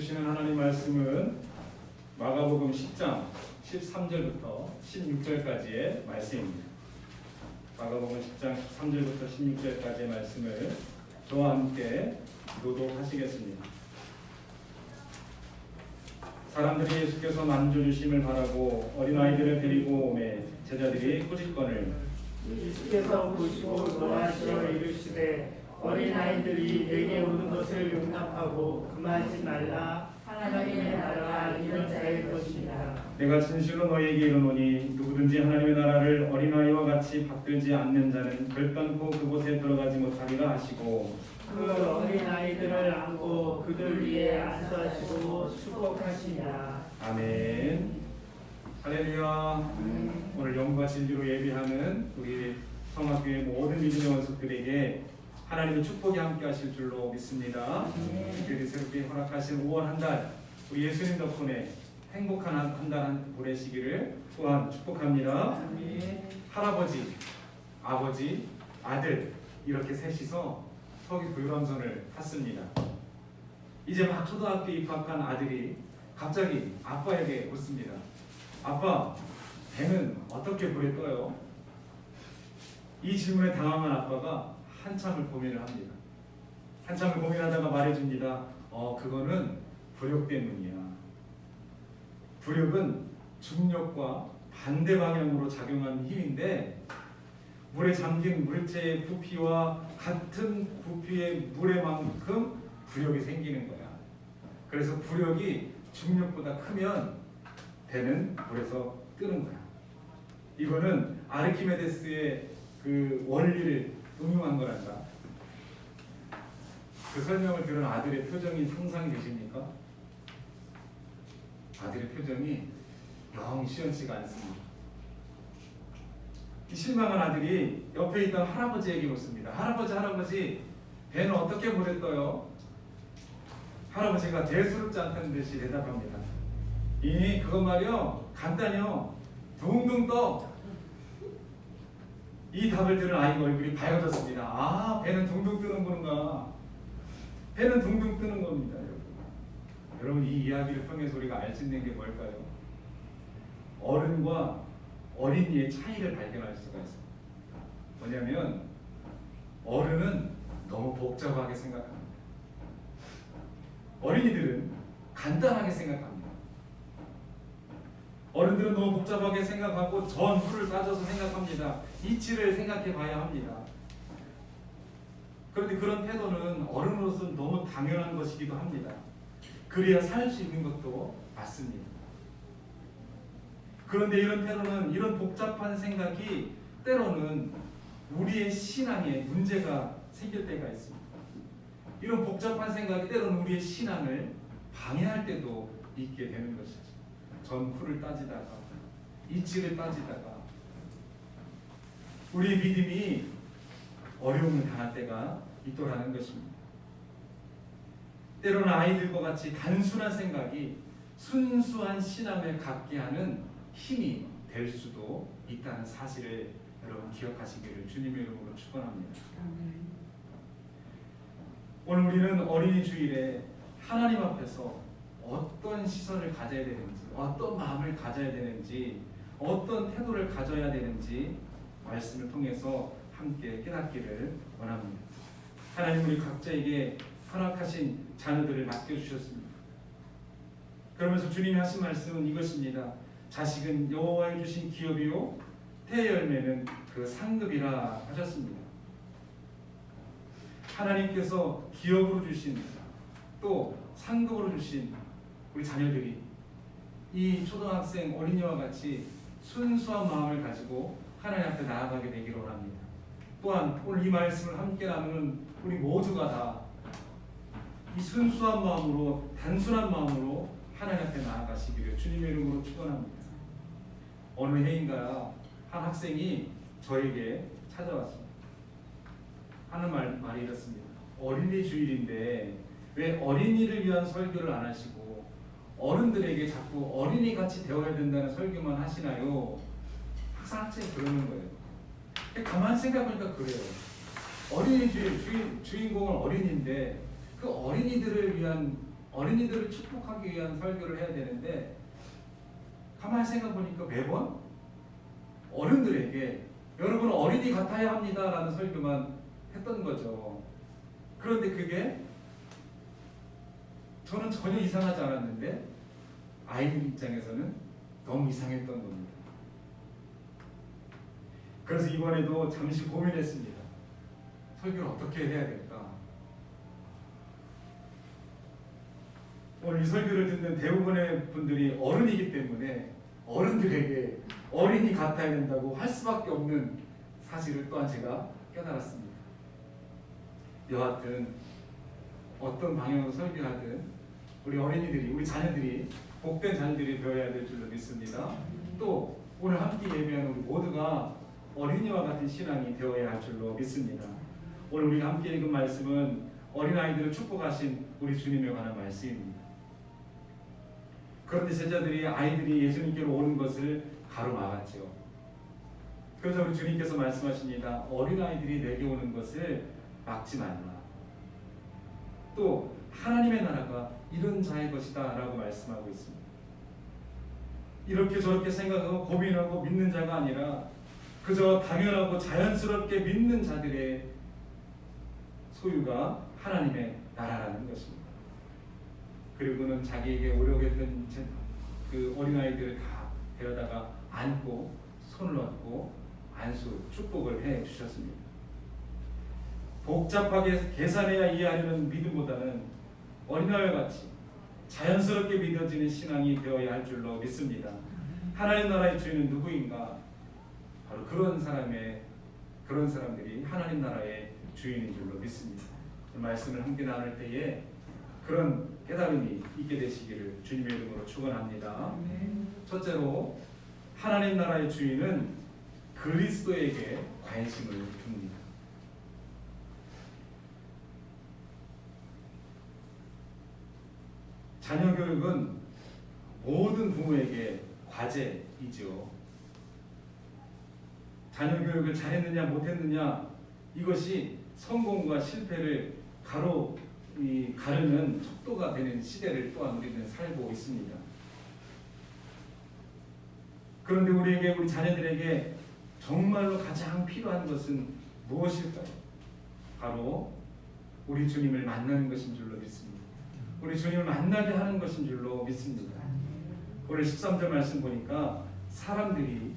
주시는 하나님 말씀은 마가복음 10장 13절부터 16절까지의 말씀입니다. 마가복음 10장 13절부터 16절까지의 말씀을 저와 함께 교독하시겠습니다. 사람들이 예수께서 만져 주심을 바라고 어린아이들을 데리고 오매 제자들이 꾸짖거늘 예수께서 보시고 노하시어 이르시되 어린아이들이 내게 오는 것을 용납하고 금하지 말라. 하나님의 나라가 이런 자의 것이니라. 내가 진실로 너희에게 이르노니 누구든지 하나님의 나라를 어린아이와 같이 받들지 않는 자는 결단코 그곳에 들어가지 못하리라 하시고 그 어린아이들을 안고 그들 위에 안수하시고 축복하시니라. 아멘. 할렐루야. 오늘 영과 진리로 예비하는 우리 성학교의 모든 믿음의 원수들에게 하나님의 축복이 함께 하실 줄로 믿습니다. 특별히 새롭게 허락하신 5월 한 달 우리 예수님 덕분에 행복한 한 달 보내시기를 또한 축복합니다. 할아버지, 아버지, 아들 이렇게 셋이서 서귀 불광선을 탔습니다. 이제 막 초등학교 입학한 아들이 갑자기 아빠에게 묻습니다. 아빠, 배는 어떻게 불에 떠요? 이 질문에 당황한 아빠가 한참을 고민을 합니다. 한참을 고민하다가 말해줍니다. 그거는 부력 때문이야. 부력은 중력과 반대 방향으로 작용하는 힘인데 물에 잠긴 물체의 부피와 같은 부피의 물에만큼 부력이 생기는 거야. 그래서 부력이 중력보다 크면 배는 물에서 뜨는 거야. 이거는 아르키메데스의 그 원리를 응용한 거란다. 그 설명을 들은 아들의 표정이 상상이 되십니까? 아들의 표정이 영 시원치가 않습니다. 이 실망한 아들이 옆에 있던 할아버지에게 묻습니다. 할아버지, 배는 어떻게 물에 떠요? 할아버지가 대수롭지 않다는 듯이 대답합니다. 그건 말이요, 간단해요. 둥둥 떠. 이 답을 들은 아이가 얼굴이 밝아졌습니다. 아, 배는 둥둥 뜨는 건가? 배는 둥둥 뜨는 겁니다, 여러분. 여러분, 이 이야기를 통해서 우리가 알 수 있는 게 뭘까요? 어른과 어린이의 차이를 발견할 수가 있습니다. 뭐냐면 어른은 너무 복잡하게 생각합니다. 어린이들은 간단하게 생각합니다. 어른들은 너무 복잡하게 생각하고 전후를 따져서 생각합니다. 이치를 생각해 봐야 합니다. 그런데 그런 태도는 어른으로서는 너무 당연한 것이기도 합니다. 그래야 살 수 있는 것도 맞습니다. 그런데 이런 태도는, 이런 복잡한 생각이 때로는 우리의 신앙에 문제가 생길 때가 있습니다. 이런 복잡한 생각이 때로는 우리의 신앙을 방해할 때도 있게 되는 것이죠. 전후를 따지다가, 이치를 따지다가 우리의 믿음이 어려움을 당할 때가 있더라는 것입니다. 때로는 아이들과 같이 단순한 생각이 순수한 신앙을 갖게 하는 힘이 될 수도 있다는 사실을 여러분 기억하시기를 주님의 이름으로 축원합니다. 오늘 우리는 어린이 주일에 하나님 앞에서 어떤 시선을 가져야 되는지, 어떤 마음을 가져야 되는지, 어떤 태도를 가져야 되는지 말씀을 통해서 함께 깨닫기를 원합니다. 하나님 우리 각자에게 허락하신 자녀들을 맡겨주셨습니다. 그러면서 주님이 하신 말씀은 이것입니다. 자식은 여호와의 주신 기업이요 태의 열매는 그 상급이라 하셨습니다. 하나님께서 기업으로 주신 또 상급으로 주신 우리 자녀들이 이 초등학생 어린이와 같이 순수한 마음을 가지고 하나님 앞에 나아가게 되기를 원합니다. 또한 오늘 이 말씀을 함께 나누는 우리 모두가 다 이 순수한 마음으로, 단순한 마음으로 하나님 앞에 나아가시기를 주님의 이름으로 축원합니다. 어느 해인가 한 학생이 저에게 찾아왔습니다. 하는 말이 이렇습니다. 어린이 주일인데 왜 어린이를 위한 설교를 안 하시고 어른들에게 자꾸 어린이 같이 되어야 된다는 설교만 하시나요? 항상 학생이 그러는 거예요. 가만히 생각해보니까 그래요. 어린이 주인공은 어린이인데 그 어린이들을 위한 어린이들을 축복하기 위한 설교를 해야 되는데 가만히 생각해 보니까 매번 어른들에게 여러분 어린이 같아야 합니다라는 설교만 했던 거죠. 그런데 그게 저는 전혀 이상하지 않았는데 아이들 입장에서는 너무 이상했던 겁니다. 그래서 이번에도 잠시 고민했습니다. 설교를 어떻게 해야 될까? 오늘 이 설교를 듣는 대부분의 분들이 어른이기 때문에 어른들에게 어린이 같아야 된다고 할 수밖에 없는 사실을 또한 제가 깨달았습니다. 여하튼 어떤 방향으로 설교하든 우리 어린이들이, 우리 자녀들이 복된 자녀들이 되어야 될 줄로 믿습니다. 또 오늘 함께 예배하는 우리 모두가 어린이와 같은 신앙이 되어야 할 줄로 믿습니다. 오늘 우리가 함께 읽은 말씀은 어린아이들을 축복하신 우리 주님에 관한 말씀입니다. 그런데 제자들이 아이들이 예수님께로 오는 것을 가로막았죠. 그래서 우리 주님께서 말씀하십니다. 어린아이들이 내게 오는 것을 막지 말라. 또 하나님의 나라가 이런 자의 것이다 라고 말씀하고 있습니다. 이렇게 저렇게 생각하고 고민하고 믿는 자가 아니라 그저 당연하고 자연스럽게 믿는 자들의 소유가 하나님의 나라라는 것입니다. 그리고는 자기에게 오려했던 그 어린아이들을 다 데려다가 안고 손을 얹고 안수 축복을 해 주셨습니다. 복잡하게 계산해야 이해하려는 믿음보다는 어린아이와 같이 자연스럽게 믿어지는 신앙이 되어야 할 줄로 믿습니다. 하나님 나라의 주인은 누구인가? 바로 그런 사람들이 하나님 나라의 주인인 줄로 믿습니다. 말씀을 함께 나눌 때에 그런 깨달음이 있게 되시기를 주님의 이름으로 축원합니다. 첫째로 하나님 나라의 주인은 그리스도에게 관심을 둡니다. 자녀 교육은 모든 부모에게 과제이죠. 자녀 교육을 잘했느냐 못했느냐 이것이 성공과 실패를 가르는 척도가 되는 시대를 또한 우리는 살고 있습니다. 그런데 우리 자녀들에게 정말로 가장 필요한 것은 무엇일까요? 바로 우리 주님을 만나는 것인 줄로 믿습니다. 우리 주님을 만나게 하는 것인 줄로 믿습니다. 오늘 13절 말씀 보니까 사람들이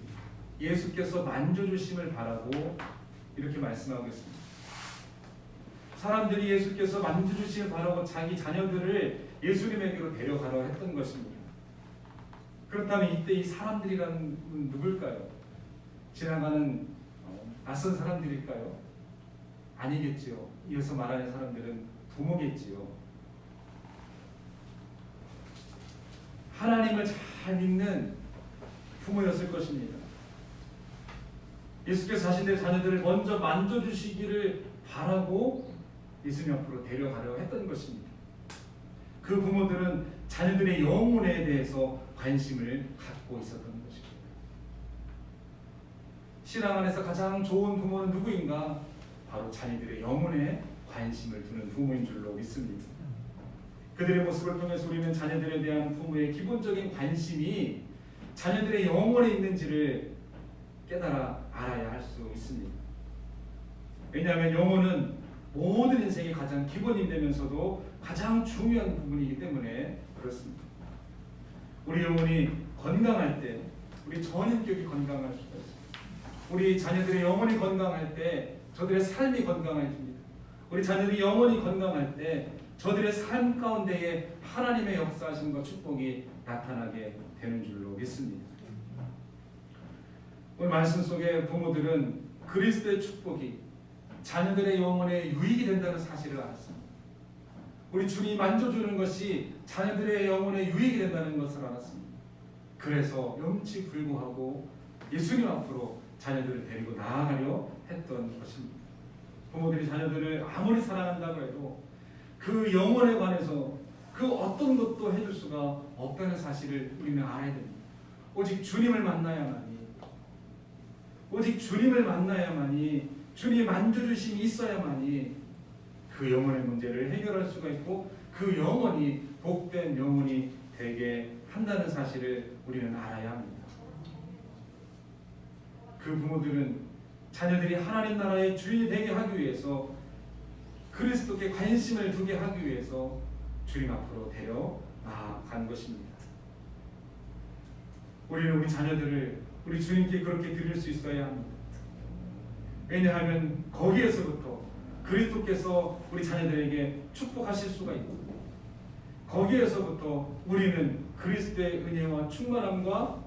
예수께서 만져주심을 바라고 이렇게 말씀하고 있습니다. 사람들이 예수께서 만져주심을 바라고 자기 자녀들을 예수님에게로 데려가려 했던 것입니다. 그렇다면 이때 이 사람들이라는 분은 누굴까요? 지나가는 낯선 사람들일까요? 아니겠지요. 이어서 말하는 사람들은 부모겠지요. 하나님을 잘 믿는 부모였을 것입니다. 예수께서 자신들의 자녀들을 먼저 만져주시기를 바라고 예수님 앞으로 데려가려 했던 것입니다. 그 부모들은 자녀들의 영혼에 대해서 관심을 갖고 있었던 것입니다. 신앙 안에서 가장 좋은 부모는 누구인가? 바로 자녀들의 영혼에 관심을 두는 부모인 줄로 믿습니다. 그들의 모습을 통해서 우리는 자녀들에 대한 부모의 기본적인 관심이 자녀들의 영혼에 있는지를 깨달아 알아야 할 수 있습니다. 왜냐하면 영혼은 모든 인생의 가장 기본이 되면서도 가장 중요한 부분이기 때문에 그렇습니다. 우리 영혼이 건강할 때 우리 전인격이 건강할 수가 있습니다. 우리 자녀들의 영혼이 건강할 때 저들의 삶이 건강해집니다. 우리 자녀들이 영혼이 건강할 때 저들의 삶 가운데에 하나님의 역사하심과 축복이 나타나게 되는 줄로 믿습니다. 오늘 말씀 속에 부모들은 그리스도의 축복이 자녀들의 영혼에 유익이 된다는 사실을 알았습니다. 우리 주님이 만져주는 것이 자녀들의 영혼에 유익이 된다는 것을 알았습니다. 그래서 염치불구하고 예수님 앞으로 자녀들을 데리고 나아가려 했던 것입니다. 부모들이 자녀들을 아무리 사랑한다고 해도 그 영혼에 관해서 그 어떤 것도 해줄 수가 없다는 사실을 우리는 알아야 됩니다. 오직 주님을 만나야만이, 오직 주님을 만나야만이, 주님의 만져주심이 있어야만이 그 영혼의 문제를 해결할 수가 있고 그 영혼이 복된 영혼이 되게 한다는 사실을 우리는 알아야 합니다. 그 부모들은 자녀들이 하나님 나라의 주인이 되게 하기 위해서, 그리스도께 관심을 두게 하기 위해서 주님 앞으로 데려나간 것입니다. 우리는 우리 자녀들을 우리 주님께 그렇게 드릴 수 있어야 합니다. 왜냐하면 거기에서부터 그리스도께서 우리 자녀들에게 축복하실 수가 있고, 거기에서부터 우리는 그리스도의 은혜와 충만함과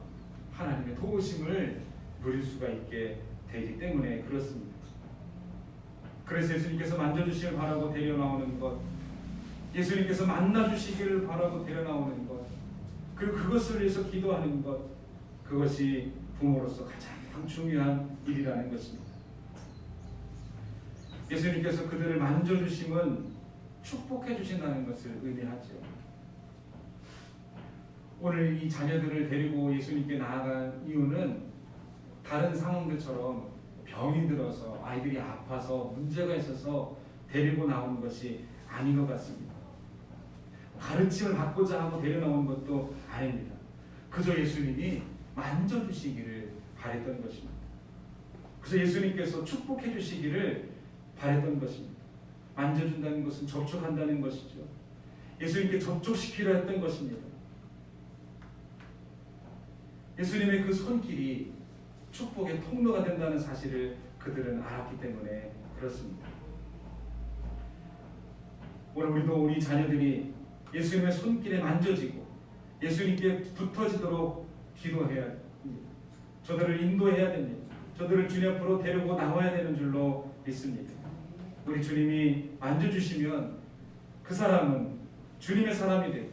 하나님의 도우심을 누릴 수가 있게 되기 때문에 그렇습니다. 그래서 예수님께서 만져주시길 바라고 데려나오는 것, 예수님께서 만나주시기를 바라고 데려나오는 것, 그리고 그것을 위해서 기도하는 것, 그것이 부모로서 가장 중요한 일이라는 것입니다. 예수님께서 그들을 만져주심은 축복해 주신다는 것을 의미하죠. 오늘 이 자녀들을 데리고 예수님께 나아간 이유는 다른 상황들처럼 병이 들어서 아이들이 아파서 문제가 있어서 데리고 나오는 것이 아닌 것 같습니다. 가르침을 받고자 하고 데려나오는 것도 아닙니다. 그저 예수님이 만져주시기를 바랬던 것입니다. 그래서 예수님께서 축복해 주시기를 바랬던 것입니다. 만져준다는 것은 접촉한다는 것이죠. 예수님께 접촉시키려 했던 것입니다. 예수님의 그 손길이 축복의 통로가 된다는 사실을 그들은 알았기 때문에 그렇습니다. 오늘 우리도 우리 자녀들이 예수님의 손길에 만져지고 예수님께 붙어지도록 기도해야 합니다. 저들을 인도해야 됩니다. 저들을 주님 앞으로 데리고 나와야 되는 줄로 믿습니다. 우리 주님이 만져주시면 그 사람은 주님의 사람이 되고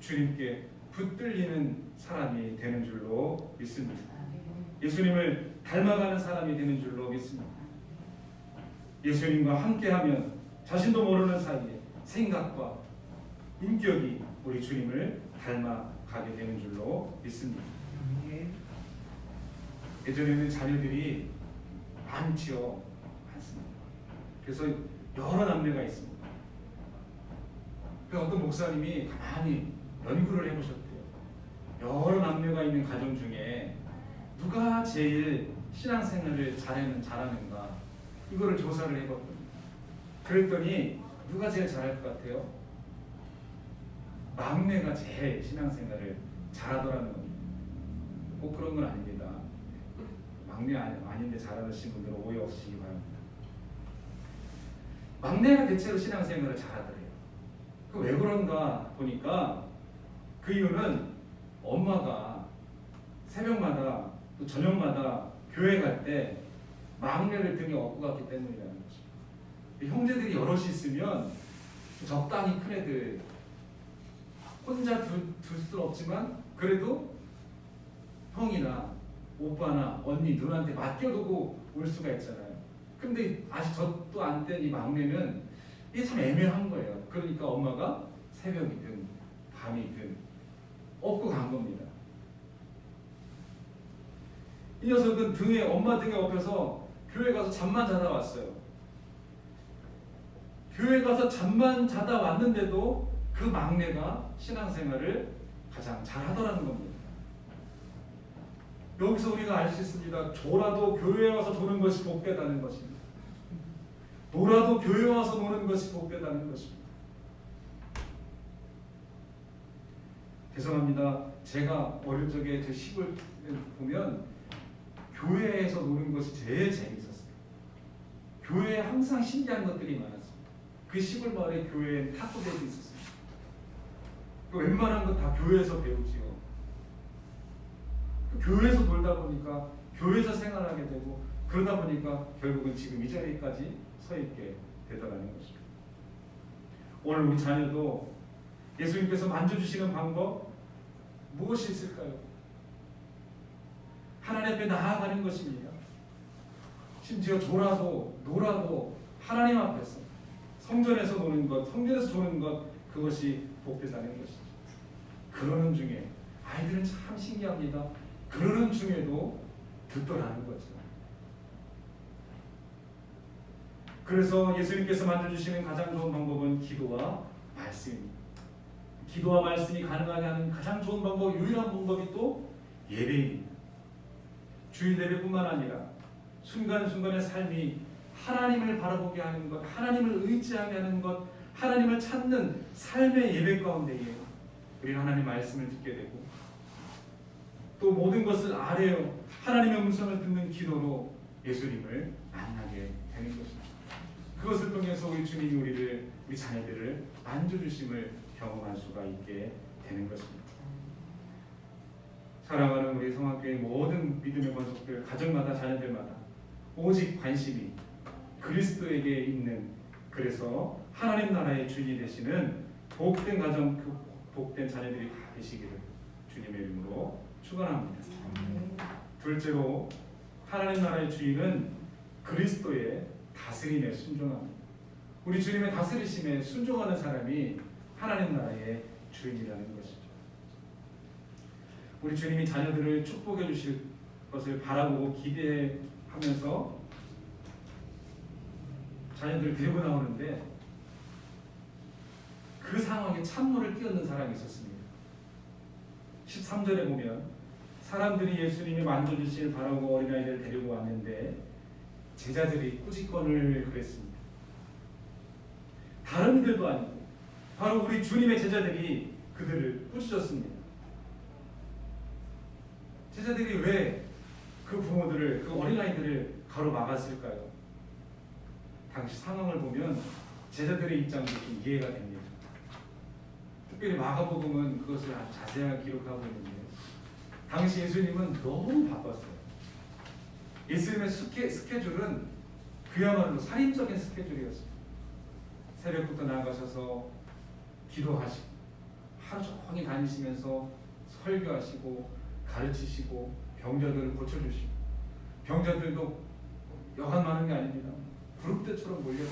주님께 붙들리는 사람이 되는 줄로 믿습니다. 예수님을 닮아가는 사람이 되는 줄로 믿습니다. 예수님과 함께하면 자신도 모르는 사이에 생각과 인격이 우리 주님을 닮아가게 되는 줄로 믿습니다. 예전에는 자녀들이 많지요. 많습니다. 그래서 여러 남매가 있습니다. 그 어떤 목사님이 가만히 연구를 해보셨대요. 여러 남매가 있는 가정 중에 누가 제일 신앙생활을 잘하는가, 이거를 조사를 해봤거든요. 그랬더니 누가 제일 잘할 것 같아요? 막내가 제일 신앙생활을 잘하더라는 겁니다. 꼭 그런 건 아닙니다. 막내 아닌데 잘하시는 분들은 오해 없으시기 바랍니다. 막내가 대체로 신앙생활을 잘하더래요. 그 왜 그런가 보니까 그 이유는 엄마가 새벽마다 또 저녁마다 교회 갈 때 막내를 등에 업고 갔기 때문이라는 거죠. 형제들이 여럿이 있으면 적당히 큰 애들 혼자 둘 수는 없지만 그래도 형이나 오빠나 언니 누나한테 맡겨두고 올 수가 있잖아요. 근데 아직 젖도 안 뗀 이 막내는 이게 참 애매한 거예요. 그러니까 엄마가 새벽이든 밤이든 업고 간 겁니다. 이 녀석은 엄마 등에 업혀서 교회 가서 잠만 자다 왔어요. 교회 가서 잠만 자다 왔는데도 그 막내가 신앙생활을 가장 잘하더라는 겁니다. 여기서 우리가 알 수 있습니다. 졸아도 교회에 와서 조는 것이 복되다는 것입니다. 놀아도 교회에 와서 노는 것이 복되다는 것입니다. 죄송합니다. 제가 어릴 적에 제 시골 보면 교회에서 노는 것이 제일 재밌었어요. 교회에 항상 신기한 것들이 많았어요. 그 시골 마을에 교회에 탁구대도 있었어요. 웬만한 거 다 교회에서 배우지요. 교회에서 놀다 보니까 교회에서 생활하게 되고 그러다 보니까 결국은 지금 이 자리까지 서 있게 되더라는 것입니다. 오늘 우리 자녀도 예수님께서 만져주시는 방법 무엇이 있을까요? 하나님 앞에 나아가는 것입니다. 심지어 졸아도 놀아도 하나님 앞에서 성전에서 노는 것, 성전에서 조는 것, 그것이 복되다는 것이죠. 그러는 중에 아이들은 참 신기합니다. 그러는 중에도 듣더라는 거죠. 그래서 예수님께서 만져주시는 가장 좋은 방법은 기도와 말씀입니다. 기도와 말씀이 가능하게 하는 가장 좋은 방법, 유일한 방법이 또 예배입니다. 주일 예배뿐만 아니라 순간순간의 삶이 하나님을 바라보게 하는 것, 하나님을 의지하게 하는 것, 하나님을 찾는 삶의 예배 가운데에 우리는 하나님의 말씀을 듣게 되고 또 모든 것을 아뢰어 하나님의 음성을 듣는 기도로 예수님을 만나게 되는 것입니다. 그것을 통해서 우리 주님이 우리 자녀들을 만져주심을 경험할 수가 있게 되는 것입니다. 사랑하는 우리 성악교회 모든 믿음의 권속들, 가정마다 자녀들마다 오직 관심이 그리스도에게 있는, 그래서 하나님 나라의 주인이 되시는 복된 가정, 복된 자녀들이 다 되시기를 주님의 이름으로 축원합니다. 둘째로 하나님 나라의 주인은 그리스도의 다스림에 순종합니다. 우리 주님의 다스리심에 순종하는 사람이 하나님 나라의 주인이라는 것이죠. 우리 주님이 자녀들을 축복해 주실 것을 바라보고 기대하면서 자녀들을 데리고 나오는데 그 상황에 찬물을 끼얹는 사람이 있었습니다. 13절에 보면 사람들이 예수님이 만져주시길 바라고 어린아이들을 데리고 왔는데 제자들이 꾸짖건을 그랬습니다. 다른 이들도 아니고 바로 우리 주님의 제자들이 그들을 꾸짖었습니다. 제자들이 왜 그 부모들을, 그 어린아이들을 가로막았을까요? 당시 상황을 보면 제자들의 입장도 좀 이해가 됩니다. 특별히 마가복음은 그것을 아주 자세하게 기록하고 있는데 당시 예수님은 너무 바빴어요. 예수님의 스케줄은 그야말로 살인적인 스케줄이었어요. 새벽부터 나가셔서 기도하시고 하루 종일 다니시면서 설교하시고 가르치시고 병자들을 고쳐주시고, 병자들도 여간 많은 게 아닙니다. 그룹대처럼 몰려드는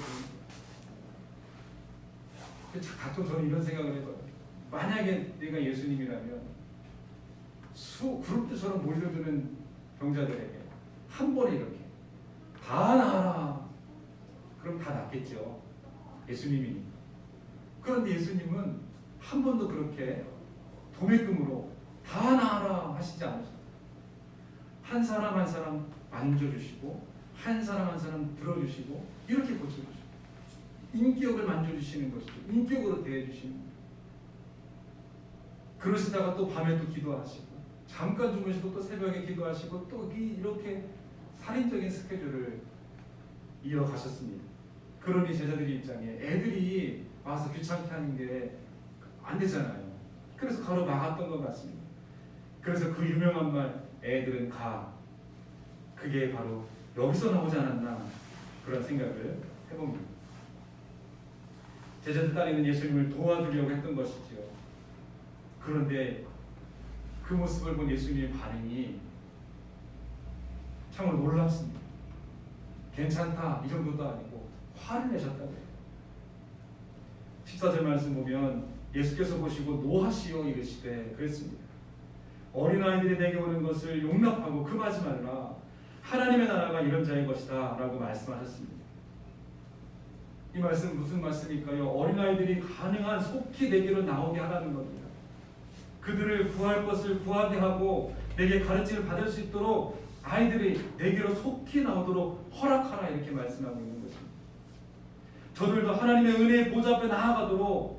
거예요. 가끔 저는 이런 생각을 해봐요. 만약에 내가 예수님이라면 그룹대처럼 몰려드는 병자들에게 한 번에 이렇게 다 나아라, 그럼 다 낫겠죠. 예수님이니까. 그런데 예수님은 한 번도 그렇게 도매금으로 다 나아라 하시지 않으셨어요. 한 사람 한 사람 만져주시고 한 사람 한 사람 들어주시고 이렇게 고쳐주시고 인격을 만져주시는 것이죠. 인격으로 대해주시는 거예요. 그러시다가 또 밤에 또 기도하시고 잠깐 주무시고 또 새벽에 기도하시고 또 이렇게 살인적인 스케줄을 이어가셨습니다. 그러니 제자들의 입장에 애들이 와서 귀찮게 하는 게 안 되잖아요. 그래서 가로막았던 것 같습니다. 그래서 그 유명한 말, 애들은 가, 그게 바로 여기서 나오지 않았나, 그런 생각을 해봅니다. 제자들 따르는 예수님을 도와주려고 했던 것이지요. 그런데 그 모습을 본 예수님의 반응이 참으로 놀랍습니다. 괜찮다 이 정도도 아니고 화를 내셨다고 해요. 14절 말씀 보면 예수께서 보시고 노하시어 이르시되 그랬습니다. 어린아이들이 내게 오는 것을 용납하고 금하지 말라. 하나님의 나라가 이런 자의 것이다 라고 말씀하셨습니다. 이 말씀 무슨 말씀일까요? 어린아이들이 가능한 속히 내게로 나오게 하라는 겁니다. 그들을 구할 것을 구하게 하고 내게 가르침을 받을 수 있도록 아이들이 내게로 속히 나오도록 허락하라, 이렇게 말씀하고 있는 것입니다. 저들도 하나님의 은혜의 보좌 앞에 나아가도록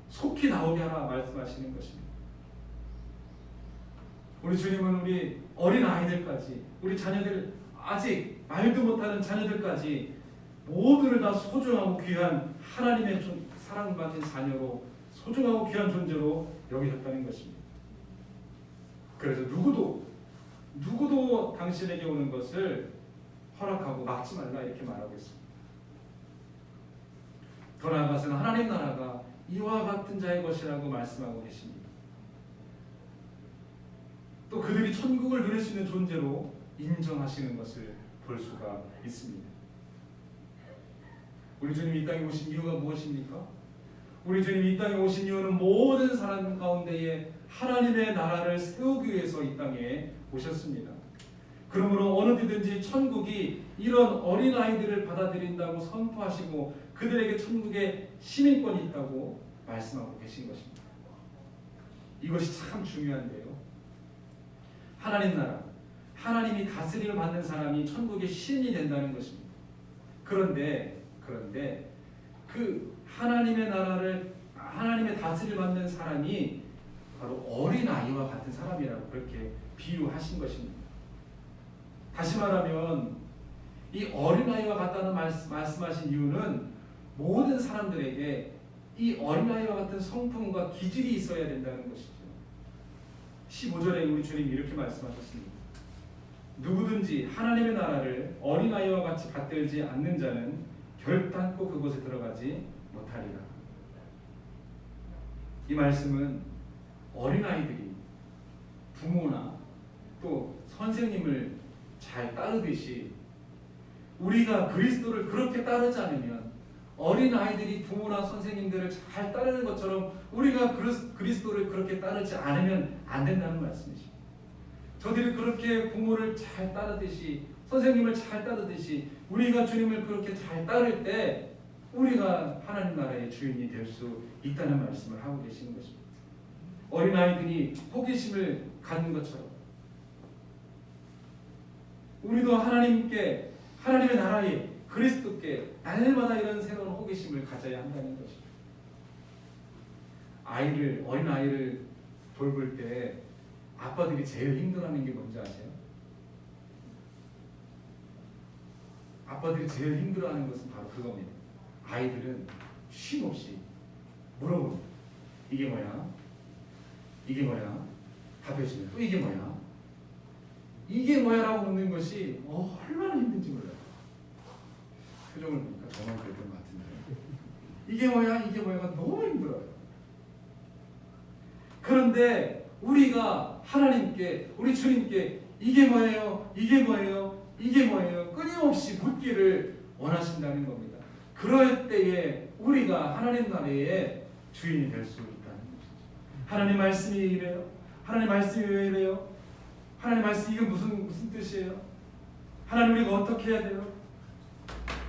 속히 나오게 하라 말씀하시는 것입니다. 우리 주님은 우리 어린 아이들까지, 우리 자녀들, 아직 말도 못하는 자녀들까지 모두를 다 소중하고 귀한 하나님의 사랑받는 자녀로, 소중하고 귀한 존재로 여기셨다는 것입니다. 그래서 누구도 당신에게 오는 것을 허락하고 막지 말라, 이렇게 말하고 있습니다. 더 나아가서는 하나님 나라가 이와 같은 자의 것이라고 말씀하고 계십니다. 또 그들이 천국을 누릴 수 있는 존재로 인정하시는 것을 볼 수가 있습니다. 우리 주님이 이 땅에 오신 이유가 무엇입니까? 우리 주님이 이 땅에 오신 이유는 모든 사람 가운데에 하나님의 나라를 세우기 위해서 이 땅에 오셨습니다. 그러므로 어느 때든지 천국이 이런 어린아이들을 받아들인다고 선포하시고 그들에게 천국에 시민권이 있다고 말씀하고 계신 것입니다. 이것이 참 중요한데요. 하나님 나라, 하나님이 다스림을 받는 사람이 천국의 시인이 된다는 것입니다. 그런데 그 하나님의 나라를, 하나님의 다스림을 받는 사람이 바로 어린아이와 같은 사람이라고 그렇게 비유하신 것입니다. 다시 말하면 이 어린아이와 같다는 말씀하신 이유는 모든 사람들에게 이 어린아이와 같은 성품과 기질이 있어야 된다는 것이죠. 15절에 우리 주님이 이렇게 말씀하셨습니다. 누구든지 하나님의 나라를 어린아이와 같이 받들지 않는 자는 결단코 그곳에 들어가지 못하리라. 이 말씀은 어린아이들이 부모나 또 선생님을 잘 따르듯이 우리가 그리스도를 그렇게 따르지 않으면, 어린아이들이 부모나 선생님들을 잘 따르는 것처럼 우리가 그리스도를 그렇게 따르지 않으면 안 된다는 말씀이죠. 저들이 그렇게 부모를 잘 따르듯이, 선생님을 잘 따르듯이 우리가 주님을 그렇게 잘 따를 때 우리가 하나님 나라의 주인이 될 수 있다는 말씀을 하고 계시는 것입니다. 어린아이들이 호기심을 갖는 것처럼 우리도 하나님께, 하나님의 나라에, 그리스도께 날마다 이런 새로운 호기심을 가져야 한다는 것입니다. 어린아이를 돌볼 때 아빠들이 제일 힘들어하는 게 뭔지 아세요? 아빠들이 제일 힘들어하는 것은 바로 그겁니다. 아이들은 쉼 없이 물어봅니다. 이게 뭐야? 이게 뭐야? 답해주면 또 이게 뭐야? 이게 뭐야? 라고 묻는 것이 얼마나 힘든지 몰라요. 표정을 보니까 저만 그랬던 것 같은데, 이게 뭐야? 이게 뭐야가 너무 힘들어요. 그런데 우리가 하나님께, 우리 주님께 이게 뭐예요? 이게 뭐예요? 이게 뭐예요? 끊임없이 묻기를 원하신다는 겁니다. 그럴 때에 우리가 하나님 나라의 주인이 될 수 있다는 것이죠. 하나님 말씀이 이래요? 하나님 말씀이 왜 이래요? 하나님 말씀 이건 무슨 뜻이에요? 하나님 우리가 어떻게 해야 돼요?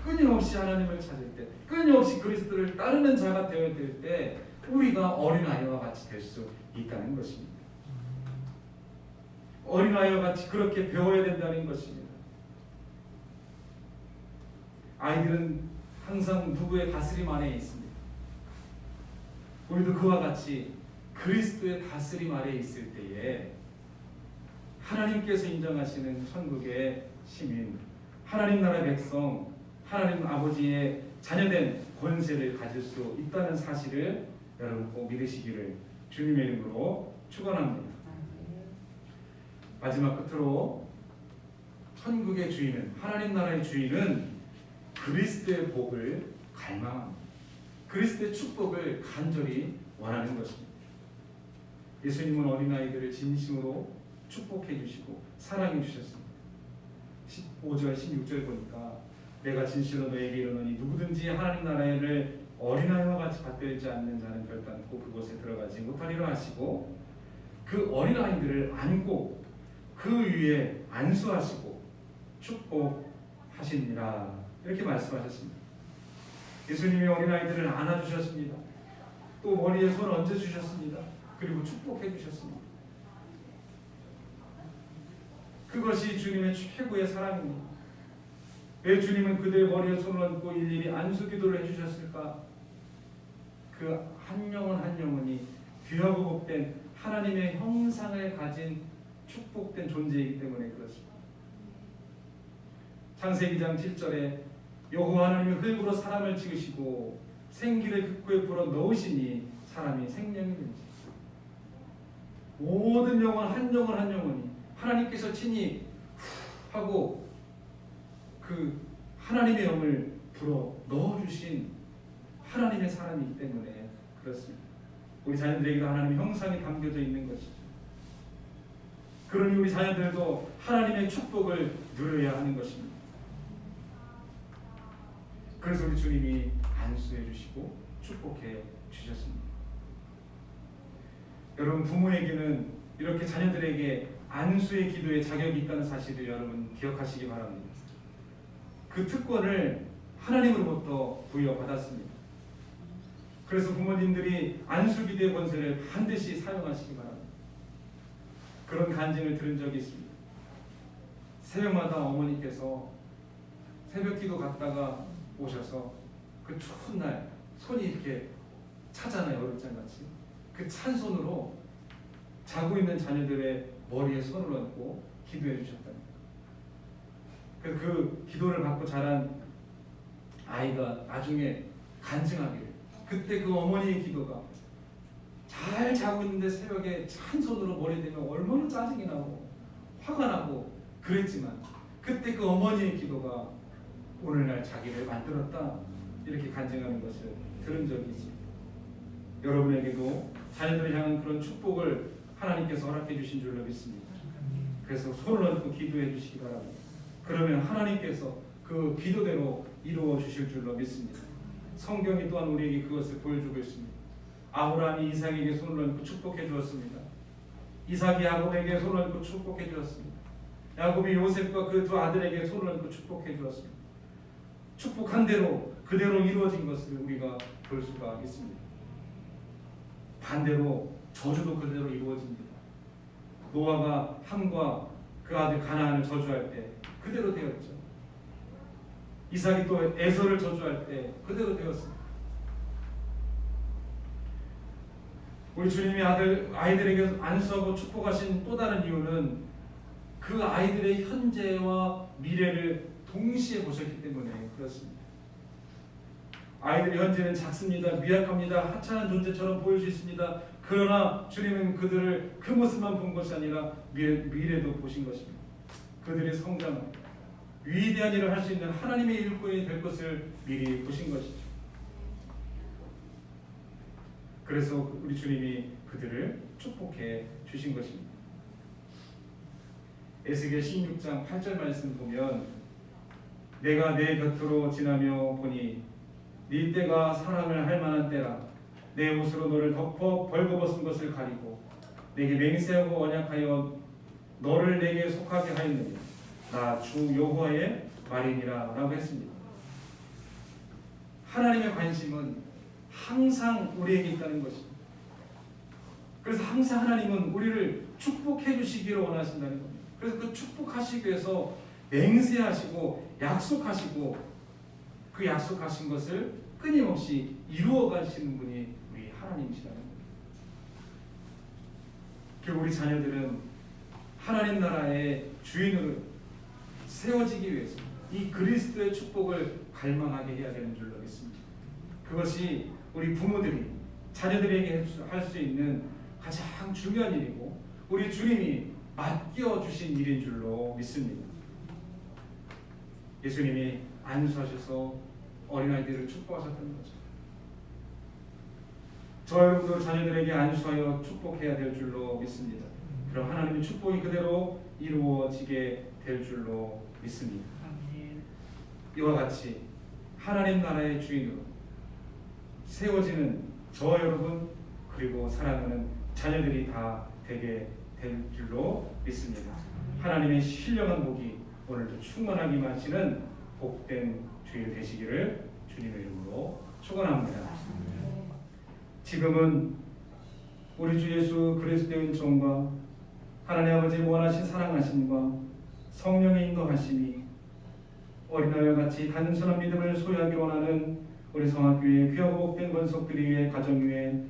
끊임없이 하나님을 찾을 때, 끊임없이 그리스도를 따르는 자가 되어야 될 때 우리가 어린아이와 같이 될 수 있다는 것입니다. 어린아이와 같이 그렇게 배워야 된다는 것입니다. 아이들은 항상 누구의 다스림 안에 있습니다. 우리도 그와 같이 그리스도의 다스림 아래에 있을 때에 하나님께서 인정하시는 천국의 시민, 하나님 나라의 백성, 하나님 아버지의 자녀된 권세를 가질 수 있다는 사실을 여러분 꼭 믿으시기를 주님의 이름으로 축원합니다. 마지막 끝으로 천국의 주인은, 하나님 나라의 주인은 그리스도의 복을 갈망합니다. 그리스도의 축복을 간절히 원하는 것입니다. 예수님은 어린아이들을 진심으로 축복해 주시고 사랑해 주셨습니다. 15절 16절 보니까 내가 진실로 너에게 이르노니 누구든지 하나님 나라를 어린아이와 같이 받들지 않는 자는 결단코 그곳에 들어가지 못하리라 하시고, 그 어린아이들을 안고 그 위에 안수하시고 축복하시니라, 이렇게 말씀하셨습니다. 예수님이 어린아이들을 안아주셨습니다. 또 머리에 손 얹어주셨습니다. 그리고 축복해 주셨습니다. 그것이 주님의 최고의 사랑입니다. 왜 주님은 그들의 머리에 손을 얹고 일일이 안수 기도를 해주셨을까? 그 한 영혼 한 영혼이 귀하고 복된 하나님의 형상을 가진 축복된 존재이기 때문에 그렇습니다. 창세기 2장 7절에 여호와 하나님이 흙으로 사람을 지으시고 생기를 그 코에 불어 넣으시니 사람이 생명이 된지. 모든 영혼 한 영혼 한 영혼이 하나님께서 친히 하고 그 하나님의 영을 불어 넣어주신 하나님의 사람이기 때문에 그렇습니다. 우리 자녀들에게도 하나님의 형상이 담겨져 있는 것이죠. 그러니 우리 자녀들도 하나님의 축복을 누려야 하는 것입니다. 그래서 우리 주님이 안수해 주시고 축복해 주셨습니다. 여러분, 부모에게는 이렇게 자녀들에게 안수의 기도에 자격이 있다는 사실을 여러분 기억하시기 바랍니다. 그 특권을 하나님으로부터 부여받았습니다. 그래서 부모님들이 안수기도의 권세를 반드시 사용하시기 바랍니다. 그런 간증을 들은 적이 있습니다. 새벽마다 어머니께서 새벽기도 갔다가 오셔서 그 추운 날 손이 이렇게 차잖아요. 얼음장같이. 그 찬 손으로 자고 있는 자녀들의 머리에 손을 얹고 기도해 주셨답니다. 그 기도를 받고 자란 아이가 나중에 간증하기를, 그때 그 어머니의 기도가 잘 자고 있는데 새벽에 찬 손으로 머리 대면 얼마나 짜증이 나고 화가 나고 그랬지만 그때 그 어머니의 기도가 오늘날 자기를 만들었다, 이렇게 간증하는 것을 들은 적이 있습니다. 여러분에게도 자녀들을 향한 그런 축복을 하나님께서 허락해 주신 줄로 믿습니다. 그래서 손을 얹고 기도해 주시기 바랍니다. 그러면 하나님께서 그 기도대로 이루어 주실 줄로 믿습니다. 성경이 또한 우리에게 그것을 보여주고 있습니다. 아브라함이 이삭에게 손을 얹고 축복해 주었습니다. 이삭이 야곱에게 손을 얹고 축복해 주었습니다. 야곱이 요셉과 그 두 아들에게 손을 얹고 축복해 주었습니다. 축복한 대로 그대로 이루어진 것을 우리가 볼 수가 있습니다. 반대로 저주도 그대로 이루어집니다. 노아가 함과 그 아들 가나안을 저주할 때 그대로 되었죠. 이삭이 또 에서를 저주할 때 그대로 되었습니다. 우리 주님이 아이들에게 안수하고 축복하신 또 다른 이유는 그 아이들의 현재와 미래를 동시에 보셨기 때문에 그렇습니다. 아이들의 현재는 작습니다. 미약합니다. 하찮은 존재처럼 보일 수 있습니다. 그러나 주님은 그들을 그 모습만 본 것이 아니라 미래도 보신 것입니다. 그들의 성장, 위대한 일을 할 수 있는 하나님의 일꾼이 될 것을 미리 보신 것이죠. 그래서 우리 주님이 그들을 축복해 주신 것입니다. 에스겔 16장 8절 말씀 보면, 내가 내 곁으로 지나며 보니 네 때가 사랑을 할 만한 때라. 내 옷으로 너를 덮어 벌거벗은 것을 가리고 내게 맹세하고 언약하여 너를 내게 속하게 하였느니 나 주 여호와의 말이니라 라고 했습니다. 하나님의 관심은 항상 우리에게 있다는 것입니다. 그래서 항상 하나님은 우리를 축복해 주시기를 원하신다는 겁니다. 그래서 그 축복하시기 위해서 맹세하시고 약속하시고 그 약속하신 것을 끊임없이 이루어 가시는 분이 우리 하나님이시라는 겁니다. 결국 우리 자녀들은 하나님 나라의 주인으로 세워지기 위해서 이 그리스도의 축복을 갈망하게 해야 되는 줄로 믿습니다. 그것이 우리 부모들이 자녀들에게 할 수 있는 가장 중요한 일이고 우리 주님이 맡겨주신 일인 줄로 믿습니다. 예수님이 안수하셔서 어린아이들을 축복하셨던 거죠. 저 여러분도 자녀들에게 안수하여 축복해야 될 줄로 믿습니다. 그럼 하나님의 축복이 그대로 이루어지게 될 줄로 믿습니다. 이와 같이 하나님 나라의 주인으로 세워지는 저와 여러분 그리고 사랑하는 자녀들이 다 되게 될 줄로 믿습니다. 하나님의 신령한 복이 오늘도 충만하게 마시는 복된 주일 되시기를 주님의 이름으로 축원합니다. 지금은 우리 주 예수 그리스도의 은총과 하나님 아버지의 무한하신 사랑하심과 성령의 인도하심이 어린아이와 같이 단순한 믿음을 소유하기 원하는 우리 성학교의 귀하고 복된 권속들 위에 가정 위에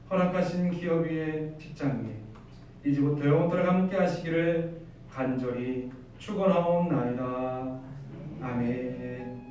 허락하신 기업 위에 직장 위에 이제부터 영원토록 함께 하시기를 간절히 축원하옵나이다. 아멘.